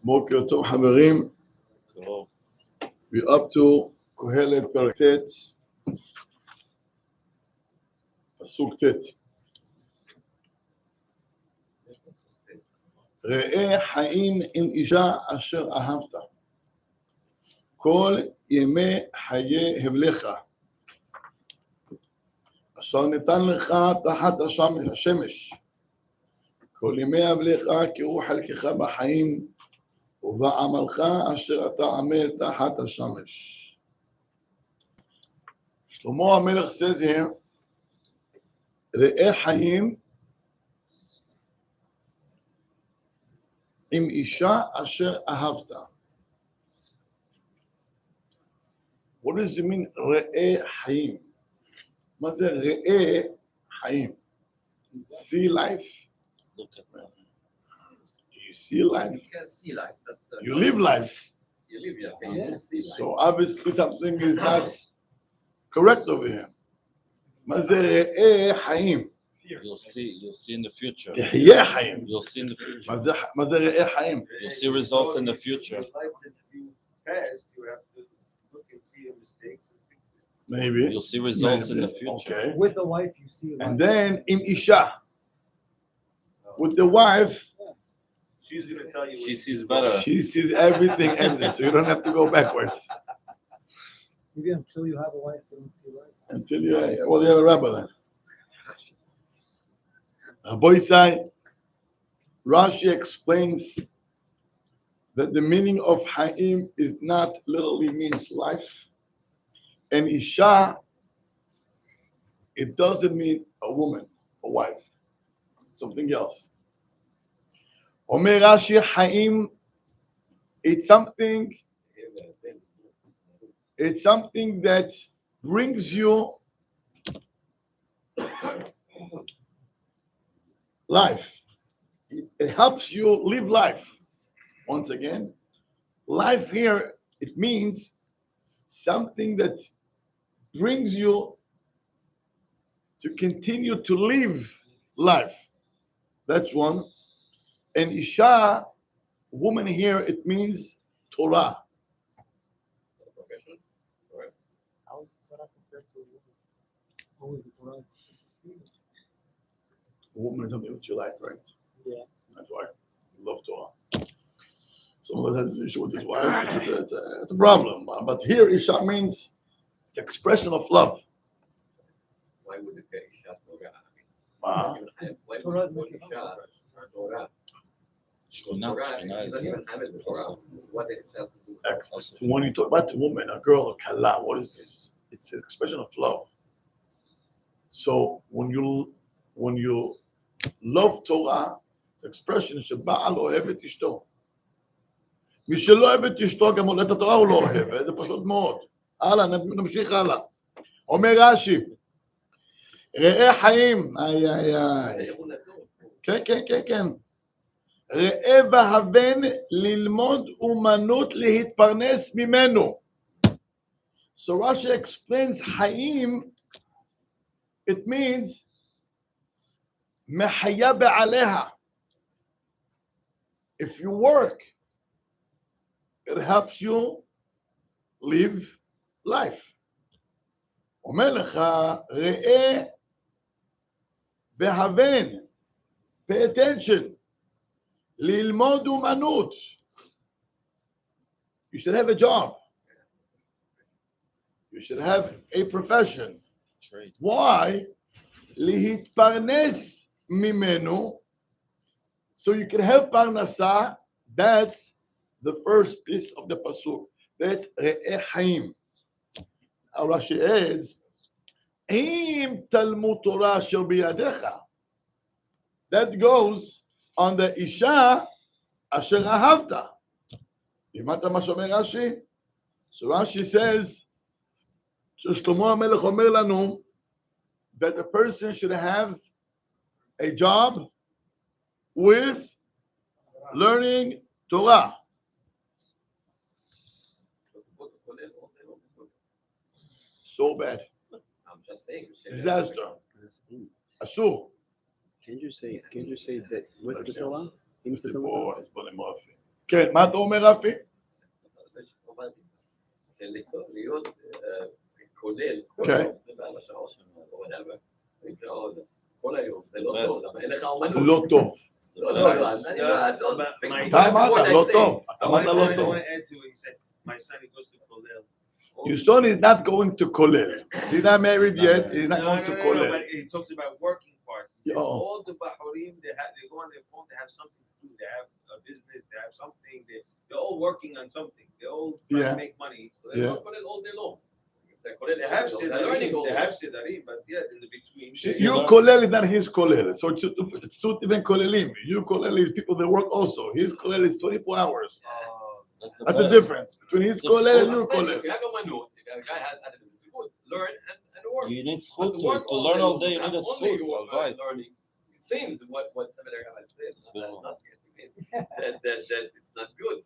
בוקר טוב חברים. We're up to קהלת פרק ט', פסוק ט'. ראה חיים עם אישה אשר אהבת, כל ימי חיי הבלך, אשר נתן לך תחת השמש, כל ימי הבלך קראו חלקך בחיים, ובעמלך אשר אתה עמל תחת השמש. שלמה המלך says here, ראה חיים עם אישה אשר אהבת. What does it mean, ראה חיים? מה זה ראה חיים? See life? Look at that. You see life? You can see life. That's the You live life. You live, yeah. You see life. So obviously something is not correct over here. מה זה ראה חיים? You'll see in the future. תחיה חיים. You'll see in the future. מה זה ראה חיים? You'll see results in the future. The life that you passed, you have to look and see your mistakes and fix it. Maybe. You'll see results in the future. Okay. With the wife, you see. And then עם אישה. With the wife, She's going to tell you. She sees better. she sees everything endless, so you don't have to go backwards. Maybe until you have a wife, you don't see life. Until you, well, you have a rabbi then. Rabbi Sai, Rashi explains that the meaning of Haim is not literally means life, and Isha, it doesn't mean a woman, a wife, something else. Omer Rashi, Haim, it's something that brings you life. It helps you live life. Once again, life here, it means something that brings you to continue to live life. That's one. And Isha, woman here, it means Torah. Profession. Correct. How is the Torah compared to a woman? How is the Torah? A woman is something that you like, right? Yeah. That's why you love Torah. Someone has an issue with his wife, it's a problem. But here, Isha means it's expression of love. Why would it be Isha Torah? Ah. Why Torah would is it be Isha Torah? Shkina, Torah, Shkina it is doesn't even have it with Torah. What it has to do. Excellent. When you talk about a woman, a girl, a kala, what is this? It's an expression of love. So when you love Torah, it's expression שבעל אוהב את אשתו. מי שלא אוהב את אשתו, גם את התורה הוא לא אוהב, זה פשוט מאוד. הלאה, נמשיך הלאה. אומר רש"י, ראה חיים, זה יהונתן. כן. ראה והבן ללמוד אומנות להתפרנס ממנו. So Rashi explains חיים, it means מחיה בעליה. If you work, it helps you live life. אומר לך, ראה והבן, pay attention, ללמוד אומנות. You should have a job. You should have a profession. trade. Why? להתפרנס ממנו, so you can have parnasa. That's the first piece of the pasuk. That's ראה חיים. Rashi adds, אם תלמוד תורה אשר בידיך. That goes on the אישה אשר אהבת. הבנת מה שאומר רש"י? So Rashi says, ששלמה המלך אומר לנו, that a person should have a job with learning Torah. So bad. I'm just saying. Disaster. אסור. Can't you say that with the Torah? יש לי פה, אז בוא נמרפי. כן, מה אתה אומר, רפי? להיות כולל כל כן. היום, 24 שעות, כל היום, זה לא טוב, למה אין לך אומנות? לא טוב. לא, אתה אמרת, לא טוב. אתה אמרת לא I טוב. want to add to what you said. My son, he goes to Kohelet. Your son is not going to Kohelet. He's not married yet. He's not No, going no, to no, no, Kohelet. but he talks about working part. He said, Oh. all the Bahurim, they go on their phone, they have something to do. They have a business, they have something. They're all working on something. They're all trying to make money. Yeah. all day long. They have Sidarim, but yeah, in the between. Your Kohelet is not his Kohelet. So it's two different Kohelim. Your Kohelet is people that work also. His Kohelet is 24 hours. That's the difference between his Kohelet and your Kohelet. If you have אומנות, if a guy has attitude, learn and work. You need zchut to learn all day. You need a zchut. Right. Learning. It seems what everyone says that it's not good.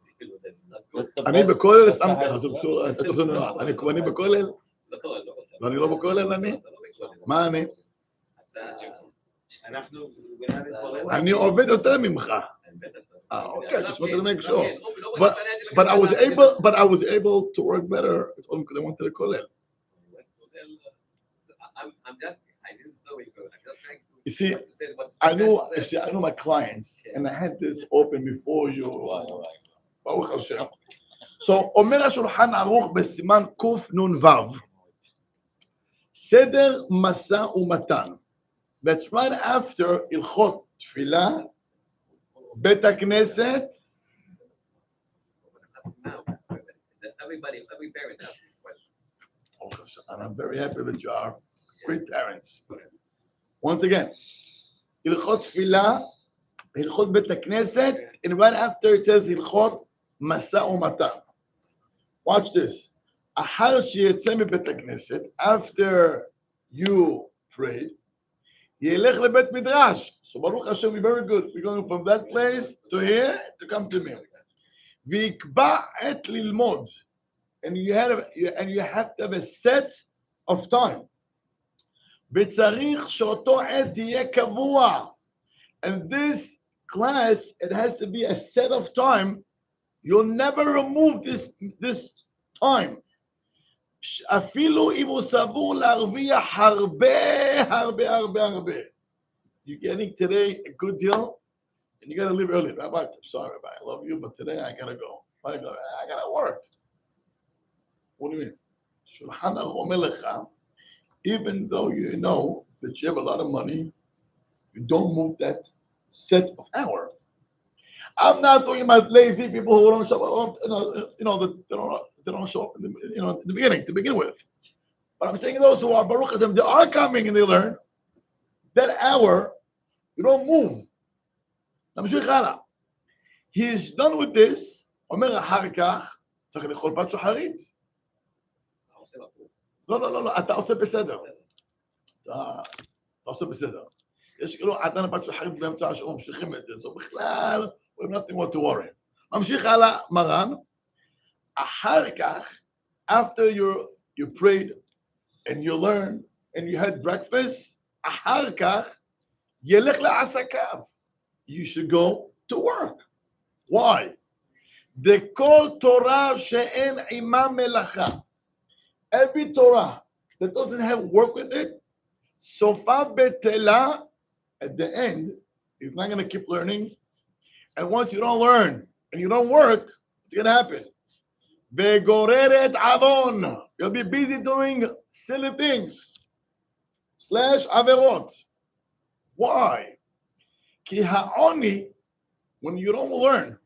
That's not good. אני בכולל שמתי, אז אני בכולל? אני לא בכולל אני? מה אני? אני עובד יותר ממך. Okay, just wanted to make sure. But I was able to work better only because I went to the kollel. You see, I know my clients, and I had this open before you. Baruch Hashem. So, אומר השולחן ערוך בסימן קנ"ו, סדר משא ומתן. That's right after הלכות תפילה, בית הכנסת. Every parent asks this question. And I'm very happy that you are great parents. Once again, הלכות תפילה, הלכות בית הכנסת, and right after it says הלכות משא ומתן. Watch this. אחר שיצא מבית הכנסת, after you prayed, ילך לבית מדרש. So Baruch Hashem, we're very good. We're going from that place to here to come to me. ויקבע עת ללמוד. And you have to have a set of time. וצריך שאותו עת יהיה קבוע. And this class, it has to be a set of time. You'll never remove this time. אפילו אם הוא סבור להרוויח הרבה. You're getting today a good deal, and you got to leave early. Rabbi, I'm sorry, Rabbi, I love you, but today I got to go. I got to work. What do you mean? Shulchan Aruch Omer lecha, even though you know that you have a lot of money, you don't move that set of hour. I'm not talking about lazy people who don't show up, they don't show up in the beginning, to begin with. But I'm saying those who are Baruch Hashem, they are coming and they learn. That hour, you don't move. He's done with this. אומר אחר כך, צריך לאכול בת שחרית. לא, אתה עושה בסדר. אתה עושה בסדר. יש כאילו עדן בת שחרית באמצע השעון, ממשיכים את זה. זה בכלל, we have nothing more to worry. ממשיך הלאה, מרן. אחר כך, after you prayed, and you learned, and you had breakfast, אחר כך, ילך לעסקיו. You should go to work. Why? דכל תורה שאין עימה מלאכה. Every Torah that doesn't have work with it, סופה בטלה, at the end, is not going to keep learning. And once you don't learn and you don't work, what's going to happen? וגוררת עוון. You'll be busy doing silly things. / עבירות. Why? כי העוני, when you don't learn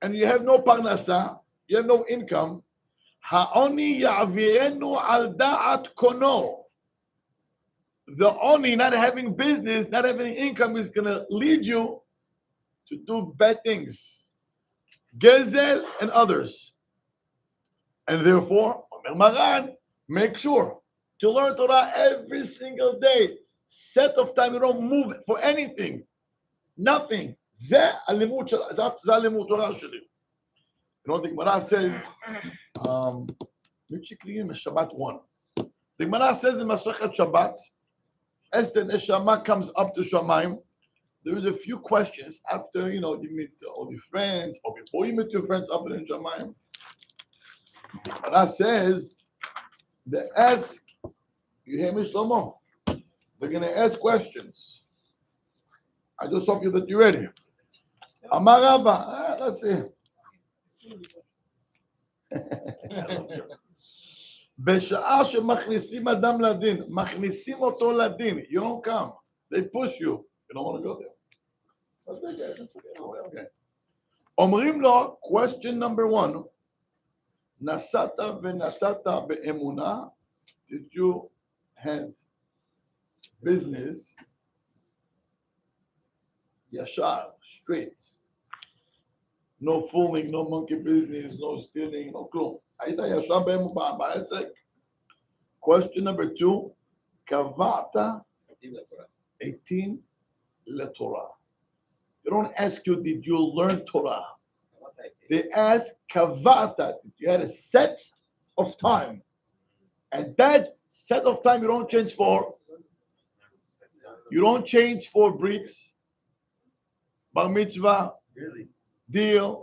and you have no parnasa, you have no income, העוני יעבירנו על דעת קונו. The oni, not having business, not having income, is going to lead you to do bad things. Gezel and others. And therefore, Omer Maran, make sure to learn Torah every single day. Set of time, you don't move for anything. Nothing. זה הלימוד תורה שלי. You know, the Gemara says, Shabbat 1. The Gemara says in Masechet Shabbat, as the Neshama comes up to Shamayim, there is a few questions after you meet all your friends, or before you meet your friends up in Shamayim. That says they ask. You hear me, Shlomo? They're gonna ask questions. I just hope you that you're ready. Amar Rabba, let's see. בשעה שמכניסים אדם לדין, מכניסים אותו לדין, you don't come, they push you, you don't want to go there. That's okay. אומרים לו, question number 1, נסעת ונתת באמונה, did you hand business ישר, straight, no fooling, no monkey business, no stealing, no כלום. היית ישר בעסק? Question number 2, קבעת עתים לתורה. They don't ask you, did you learn Torah? They ask, קבעת, you had a set of time. And that set of time you don't change for Brit, Bar Mitzvah, deal.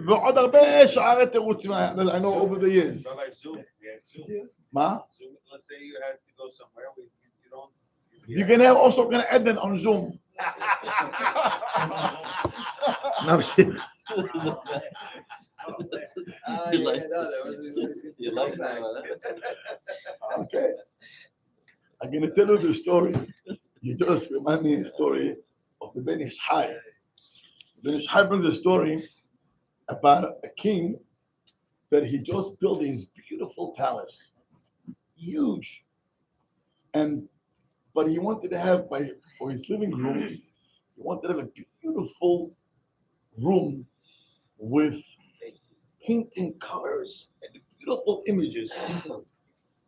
ועוד הרבה שאר התירוצים, I know over the years. Rabbi, Zoom, we had Zoom. מה? Zoom, let's say you had to go somewhere, you don't. You can have also can add them on Zoom. No shit. You like that? Okay. I'm going to tell you the story. You just remind me of the story of the Ben Ish Hai. Ben Ish Hai brings a story about a king that he just built his beautiful palace, huge, but he wanted to have for his living room, he wanted to have a beautiful room with painting colors and beautiful images.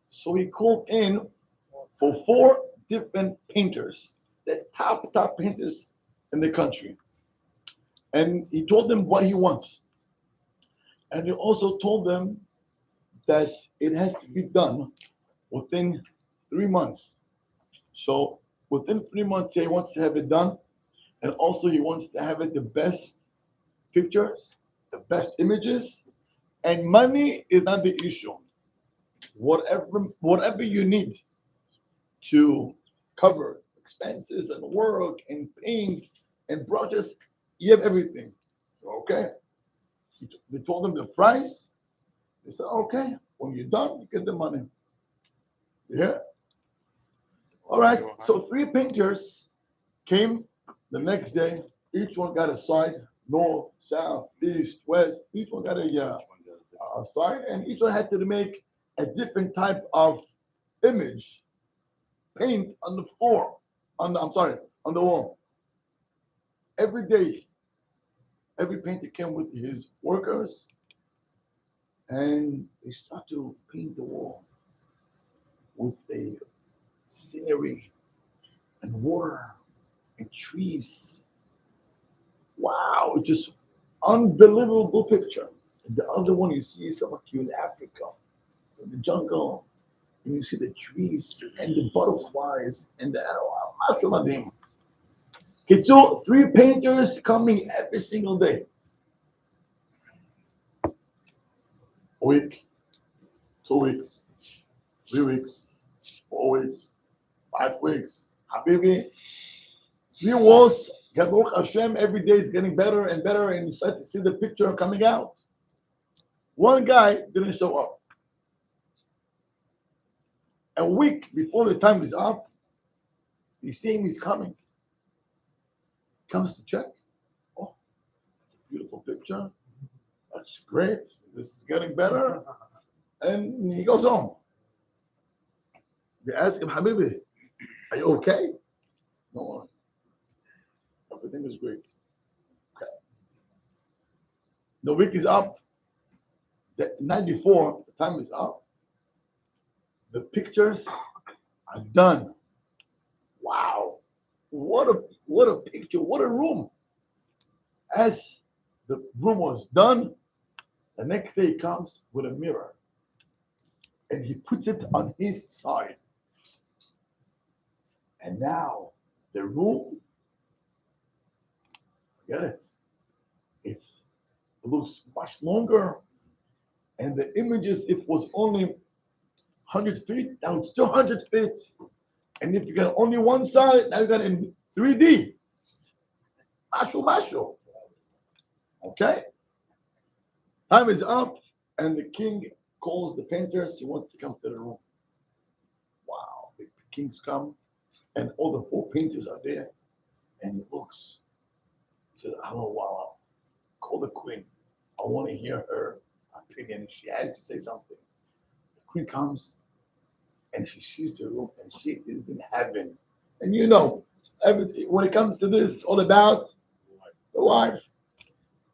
So he called in for 4 different painters, the top painters in the country, and he told them what he wants. And he also told them that it has to be done within 3 months. So within 3 months, he wants to have it done. And also he wants to have it the best pictures, the best images. And money is not the issue. Whatever you need to cover expenses and work and paint and brushes, you have everything. Okay? They told them the price. They said, okay, when you're done, you get the money. Yeah. All right. So 3 painters came the next day. Each one got a side, north, south, east, west. Each one got a side, and each one had to make a different type of image, paint on the floor, on the wall. Every day, every painter came with his workers, and they start to paint the wall with the scenery and water and trees. Wow, it's just unbelievable picture. And the other one you see is like you in Africa, in the jungle, and you see the trees and the butterflies and the animals. So 3 painters coming every single day. A week, 2 weeks, 3 weeks, 4 weeks, 5 weeks. Habibi, 3 walls, Baruch Hashem, every day is getting better and better, and you start to see the picture coming out. One guy didn't show up. A week before the time is up, you see him, he's coming. Comes to check. Oh, it's a beautiful picture. That's great. This is getting better. And he goes home. They ask him, Habibi, are you okay? No. Everything is great. Okay. The week is up. The night before, the time is up. The pictures are done. Wow. What a picture. What a room. As the room was done, the next day he comes with a mirror. And he puts it on his side. And now The room, forget it. It looks much longer. And the images, if it was only 100 feet, now it's 200 feet. And if you got only one side, now you got in 3D. Mashu. Okay? Time is up, and the king calls the painters. He wants to come to the room. Wow. The kings come, and all the 4 painters are there. And he looks. He says, hello, wow. Call the queen. I want to hear her opinion. She has to say something. The queen comes, and she sees the room, and she is in heaven. And you know, everything, when it comes to this, it's all about the wife.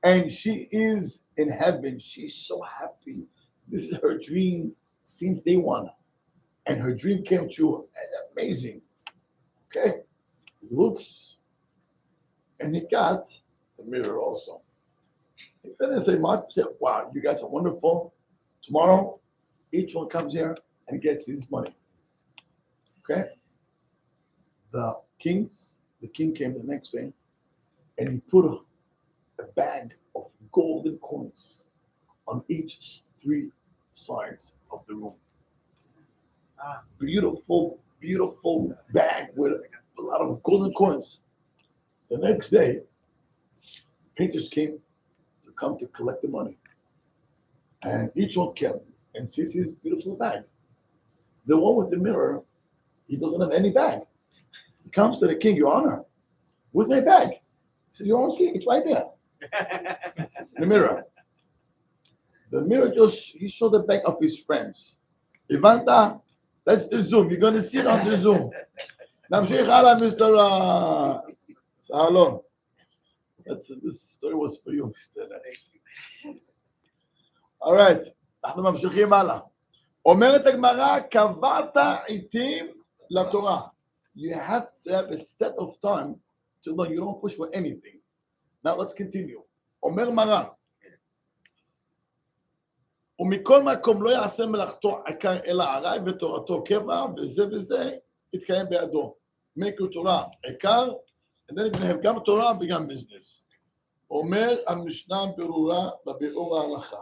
And she is in heaven. She's so happy. This is her dream since day one. And her dream came true. Amazing. Okay? He looks, and he got the mirror also. He didn't say much. He said, wow, you guys are wonderful. Tomorrow, each one comes here and gets his money. Okay? The king came the next day, and he put a bag of golden coins on each 3 sides of the room. Beautiful, beautiful bag with a lot of golden coins. The next day, painters came to collect the money. And each one came and sees his beautiful bag. The one with the mirror, he doesn't have any bag. He comes to the king, Your Honor, where's my bag? He said, You don't see it, it's right there. The mirror. The mirror he showed the back of his friends. Ivanta, that's the Zoom. You're going to see it on the Zoom. Namshich hala, Mr. Salon. This story was for you, Mr. All right. אנחנו ממשיכים הלאה. אומרת הגמרא, קבעת עיתים לתורה. You have to have a set of time to learn. You don't push for anything. Now let's continue. אומר מרן, ומכל מקום לא יעשה מלאכתו עיקר אלא עלי ותורתו קבע, וזה וזה יתקיים בידו. make your תורה עיקר, and then you're going to have גם תורה וגם business. אומר המשנה ברורה בביאור ההלכה.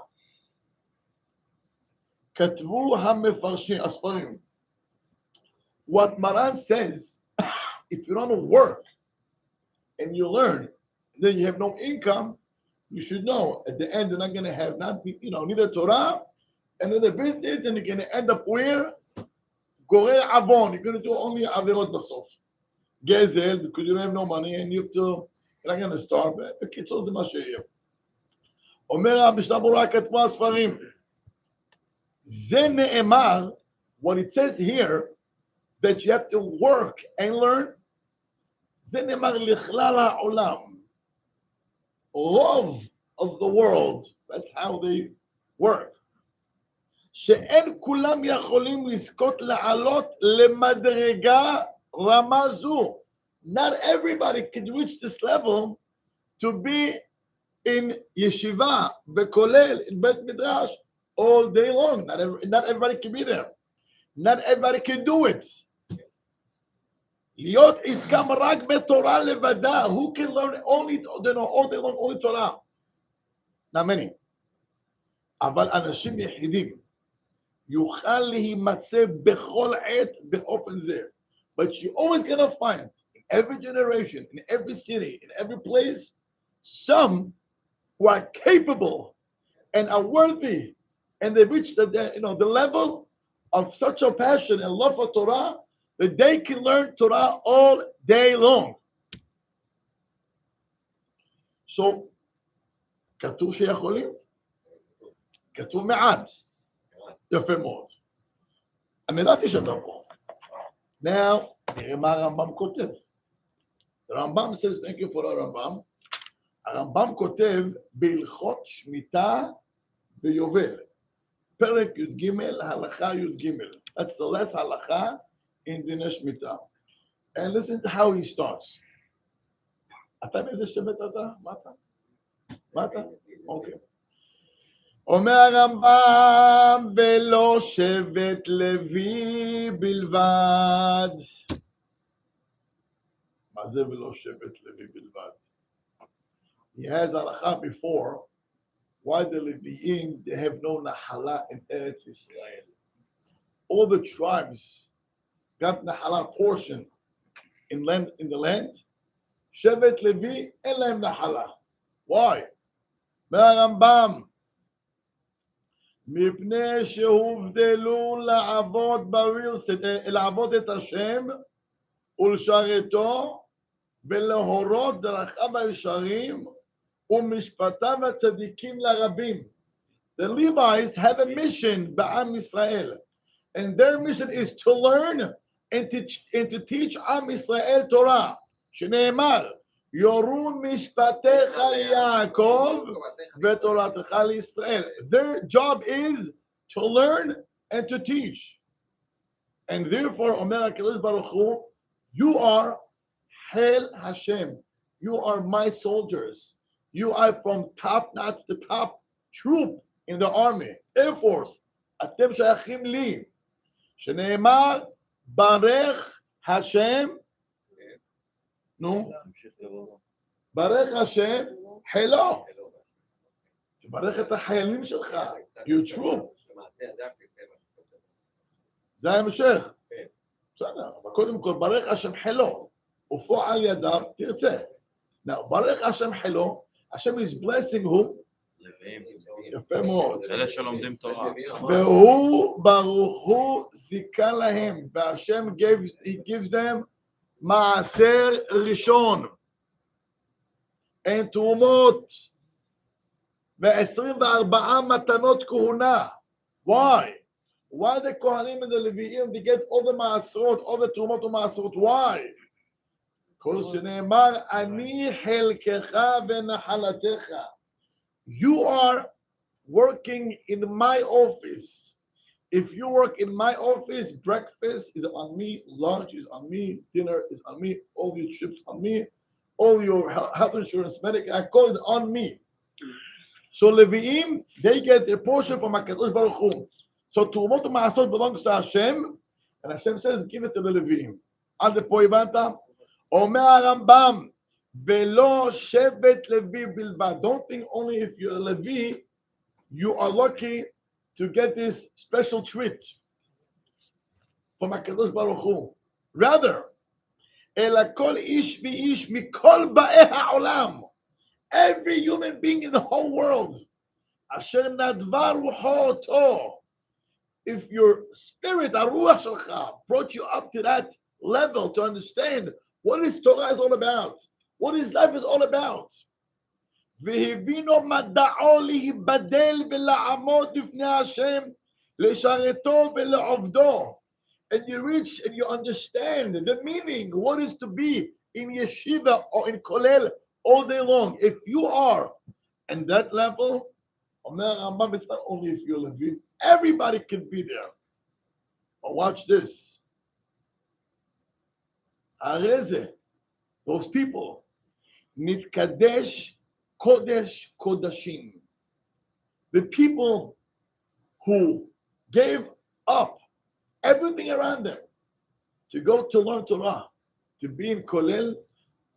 כתבו המפרשים, הספרים. What Maran says, if you don't work and you learn, then you have no income, you should know at the end you're not going to have neither Torah and neither business, and you're going to end up where? Gorei avon. You're going to do only averot basof. Gezel, because you don't have no money and you're not going to starve. בקיצור זה מה שיהיה. אומר המשנה ברורה כתבו הספרים. זה נאמר, what it says here, that you have to work and learn, זה נאמר לכלל העולם. Rov of the world, that's how they work. שאין כולם יכולים לזכות לעלות למדרגה רמה זו. Not everybody can reach this level to be in yeshiva, בקולל, in בית מדרש, all day long. Not everybody can be there. Not everybody can do it. להיות עסקם רק בתורה לבדה. Who can learn all day long, only Torah? Not many. אבל אנשים יחידים יוכל להימצא בכל עת באופן זה. But you're always going to find, in every generation, in every city, in every place, some who are capable and are worthy, and they reach the level of such a passion and love for Torah that they can learn Torah all day long. So, כתוב שיכולים, כתוב מעט, יפה מאוד. אני ידעתי שאתה פה. Now, נראה מה הרמב"ם כותב. הרמב"ם says, thank you for הרמב"ם. הרמב"ם כותב בהלכות שמיטה ויובל. פרק י"ג, הלכה י"ג. That's the last הלכה in דיני שמיטה. And listen to how he starts. אתה מאיזה שבט אתה? מה אתה? אוקיי. אומר הרמב"ם, ולא שבט לוי בלבד. אז זה ולא שבט לוי בלבד. He has halacha before why the Leviim, they have no nahala in Eretz Israel. All the tribes got nahala portion in the land. Shevet Levi אין להם נחלה. Why? מהרמב"ם, מפני שהובדלו לעבוד את השם ולשרתו ולהורות דרכיו הישרים ומשפטיו הצדיקים לרבים. The Levites have a mission בעם ישראל, and their mission is to learn and to teach עם ישראל תורה, שנאמר, יורו משפטיך ליעקב ותורתך לישראל. Their job is to learn and to teach. And therefore, אומר הקדוש ברוך הוא, you are Hail Hashem. You are my soldiers. You are from top, not the top troop in the army, Air Force. אתם שייכים לי. שנאמר, ברך השם. נו. ברך השם, חילו. תברך את החיילים שלך. You troop. זה ההמשך. בסדר, אבל קודם כל, ברך השם חילו. ופועל ידיו תרצה. Now, ברך השם חילו, השם is blessing who? יפה מאוד. אלה שלומדים תורה. והוא ברוך הוא זיכה להם, והשם he gives them מעשר ראשון. אין תרומות, ו24 מתנות כהונה. Why? Why the Kohanim and the Leviim, they get all the מעשרות, all the תרומות ומעשרות? Why? כל שנאמר, אני חלקך ונחלתך. You are working in my office. If you work in my office, breakfast is on me, lunch is on me, dinner is on me, all your trips on me, all your health insurance, medical is on me. So Leviim, they get their portion from HaKadosh Baruch Hu. So Turumot Ma'asot belongs to Hashem, and Hashem says, give it to the Leviim. Ad po הבנת? אומר הרמב"ם, ולא שבט לוי בלבד. Don't think only if you're a Levi, you are lucky to get this special treat from HaKadosh Baruch Hu. Rather, אלא כל איש ואיש מכל באי העולם, every human being in the whole world, אשר נדבה רוחו אותו, if your spirit, הרוח שלך, brought you up to that level to understand what is Torah is all about, what his life is all about. והבינו מדעו להיבדל ולעמוד לפני השם, לשרתו ולעובדו. And you reach and you understand the meaning, what is to be in yeshiva or in kollel all day long. If you are in that level, it's not only if you're Levi, everybody can be there. But watch this. Those people, nitkadesh kodesh kodashim. The people who gave up everything around them to go to learn Torah, to be in kollel,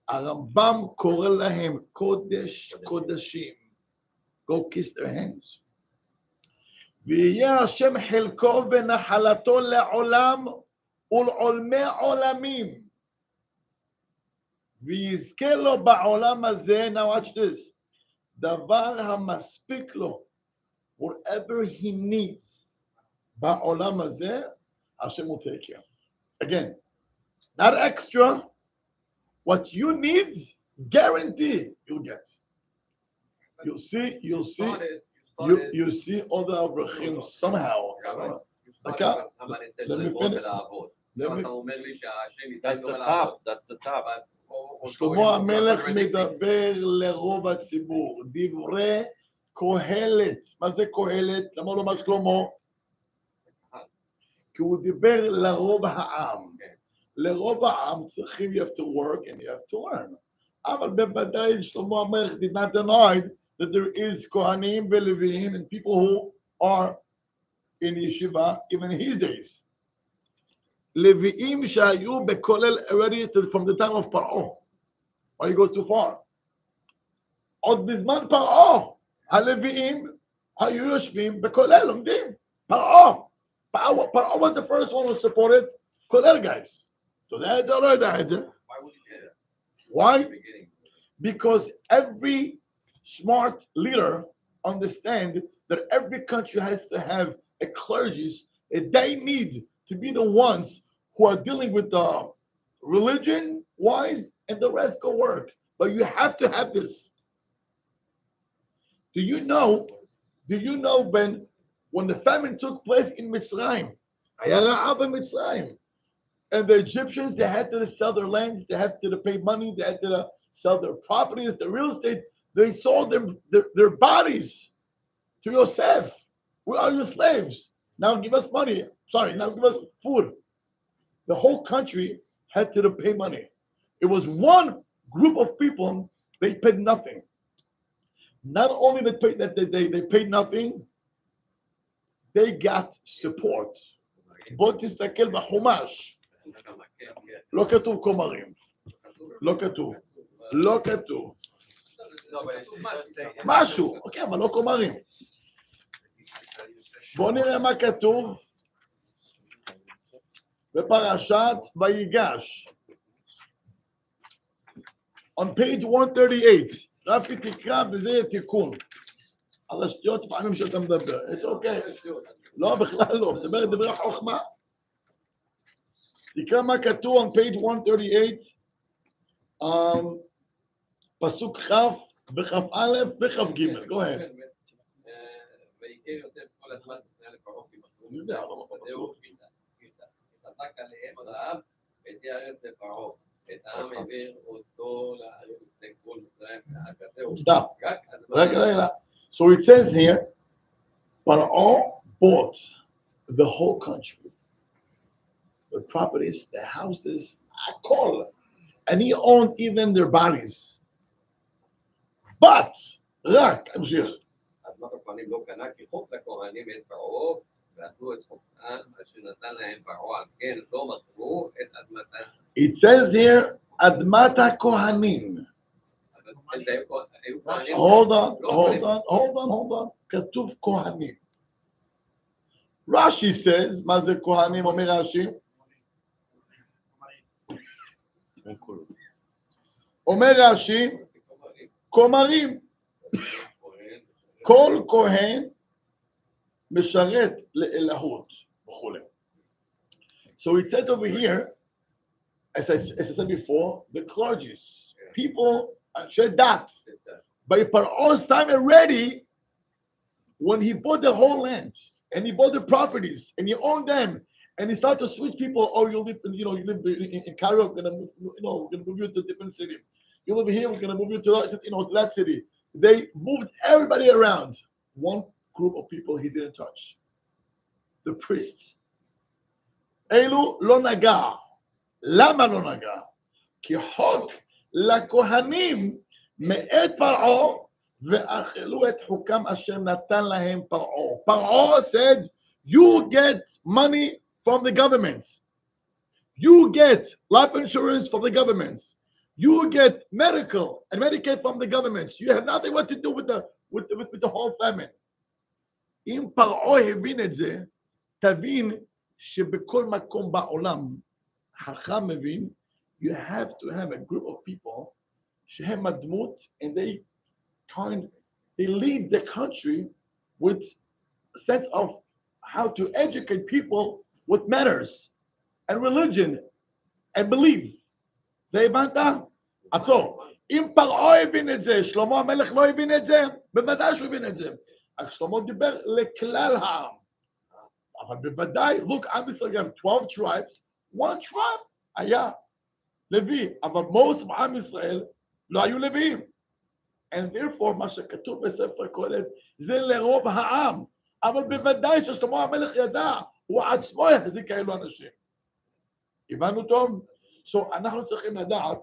הרמב"ם קורא להם קודש קודשים. Go kiss their hands. ויהיה השם חלקו ונחלתו לעולם ולעולמי עולמים. ויזכה לו בעולם הזה, now watch this, דבר המספיק לו, whatever he needs, בעולם הזה, Hashem will take care. Again, not extra, what you need, guarantee you'll get. You see all the avrachim somehow. Let me finish. That's the top. שלמה המלך מדבר לרוב הציבור, דברי קהלת. מה זה קהלת? למה לא מה שלמה? כי הוא דיבר לרוב העם. לרוב העם צריכים, you have to work and you have to learn. אבל בוודאי שלמה המלך did not deny that there is Kohanim ולוויים and people who are in yeshiva even in his days. לוויים שהיו בכולל already from the time of Paro. Why you go too far? עוד בזמן פרעה, הלוויים היו יושבים בכולל, לומדים. פרעה was the first one who supported כולל, guys. So that לא יודע את זה. Why would you do that? Why? Beginning. Because every smart leader understands that every country has to have a clergy, and they need to be the ones who are dealing with the religion wise, and the rest go work. But you have to have this. Do you know when the famine took place in Mitzrayim, היה רעב במצרים, and the Egyptians, they had to sell their lands, they had to pay money, they had to sell their properties, the real estate, they sold their bodies to Yosef. We are your slaves. Now give us money. Now give us food. The whole country had to pay money. It was one group of people, they paid nothing. Not only they paid nothing, they got support. בוא תסתכל בחומש. לא כתוב כומרים. לא כתוב. No, but it does say. משהו, אוקיי, אבל לא כומרים. בוא נראה מה כתוב בפרשת ויגש. On page 138, רפי תקרא וזה יהיה תיקון. על השטויות פעמים שאתה מדבר. It's okay. לא, בכלל לא. מדבר דברי החוכמה. תקרא מה כתוב on page 138, פסוק כ' בכ"א בכ"ג. Go ahead. ויקרא יוסף כל הזמן בפני לפרעה כי מכרו אני יודע, לא ושדהו וחזק עליהם רעב ותהיה ארץ לפרעה. את העם העביר אותו לארץ לכל מצרים ועד כזהו. Stop. רק הזמן. רגע. So it says here, Paro bought the whole country, the properties, the houses, הכל, and he owned even their bodies. But, רק, המשיך. אדמת הכהנים לא קנה כי חוק לכהנים את פרעה ואכלו את חוקם אשר נתן להם פרעה, על כן לא מכרו את אדמתם. It says here, אדמת הכהנים. אבל זה היו כהנים. Hold on. כתוב כהנים. רש"י says, מה זה כהנים? אומר רש"י? אומר רש"י, כומרים. כל כהן משרת לאלוהות וכו'. So it said over here, as I said before, the clergies, people should that. By Paro's time already, when he bought the whole land and he bought the properties and he owned them, and he started to switch people. Oh, you live in Cairo. We're gonna move you to a different city. You live here. We're gonna move you to that city. They moved everybody around. One group of people he didn't touch. The priests. Elu lo naga. Lama lo naga. Ki hok lakohanim me'et Paro ve'achelu et hukam asher natan lahem Paro. Paro said, you get money from the governments. You get life insurance from the governments. You get medical and Medicaid from the governments. You have nothing what to do with the whole famine. אם פרעה הבין את זה, תבין שבכל מקום בעולם, חכם מבין, you have to have a group of people שהם הדמות, and they lead the country with a sense of how to educate people what matters, and religion, and belief. זה הבנת? עצור. אם פרעה הבין את זה, שלמה המלך לא הבין את זה, בוודאי שהוא הבין את זה. רק שלמה דיבר לכלל העם. אבל בוודאי, look, עם ישראל גם 12 tribes, one tribe היה לוי, אבל most of עם ישראל לא היו לוויים. And therefore, מה שכתוב בספר קהלת, זה לרוב העם. אבל בוודאי ששלמה המלך ידע, הוא עצמו יחזיק כאלו אנשים. הבנו טוב? So, אנחנו צריכים לדעת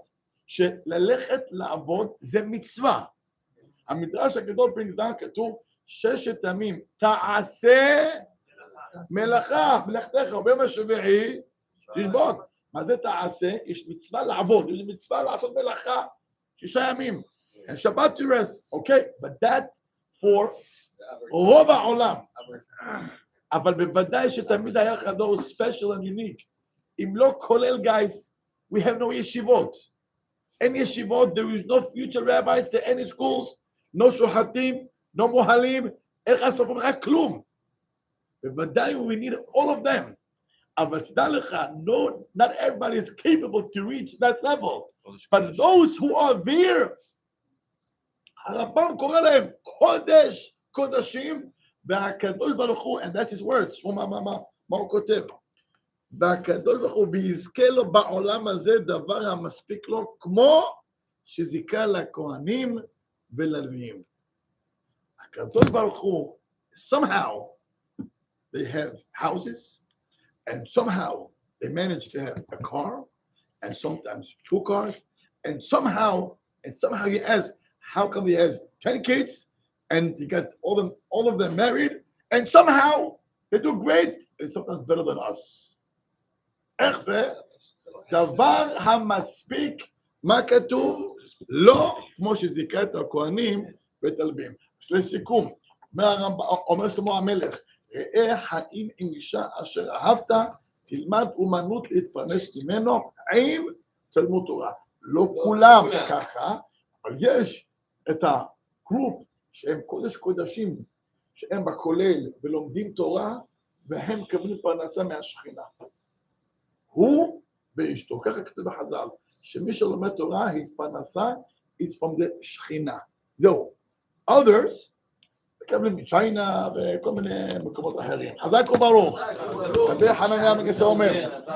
שללכת לעבוד זה מצווה. המדרש הגדול בנדן כתוב 6 ימים, תעשה מלאכה, מלאכתך, וביום השביעי תשבות. מה זה תעשה? יש מצווה לעבוד, יש מצווה לעשות מלאכה. 6 ימים. And Shabbat to rest. Okay, but that for The average- רוב העולם. average- אבל בוודאי שתמיד היה חדור special and unique. אם לא כולל, guys, we have no ישיבות. אין ישיבות, there is no future rabbis to any schools, no שוחטים, no מוהלים, איך לעשות לך כלום. בוודאי we need all of them. אבל תדע לך, no, not everybody is capable to reach that level. But those who are there, הרמב"ם קורא להם קודש קודשים, והקדוש ברוך הוא, and that's his words, מה הוא כותב? והקדוש ברוך הוא ויזכה לו בעולם הזה דבר המספיק לו, כמו שזיכה לכהנים וללוויים. הקדוש ברוך הוא, somehow they have houses, and somehow they manage to have a car, and sometimes 2 cars, and somehow he asks, how come he has 10 kids, and he got all of them married, and somehow they do great, and sometimes better than us. איך זה? דבר המספיק, מה כתוב? לא כמו שזיכה את הכהנים ואת הלוויים. אז לסיכום, אומר שלמה המלך, ראה האם עם אישה אשר אהבת, תלמד אומנות להתפרנס ממנו עם תלמוד תורה. לא כולם ככה, אבל יש את הגרופ שהם קודש קודשים, שהם בכולל ולומדים תורה, והם מקבלים פרנסה מהשכינה. הוא ואשתו, ככה כתוב בחז"ל, שמי שלומד תורה, his פרנסה is from the שכינה. זהו. Others, מקבלים מצ'יינה וכל מיני מקומות אחרים. חזק וברוך. רבי חנניה מגיסא אומר,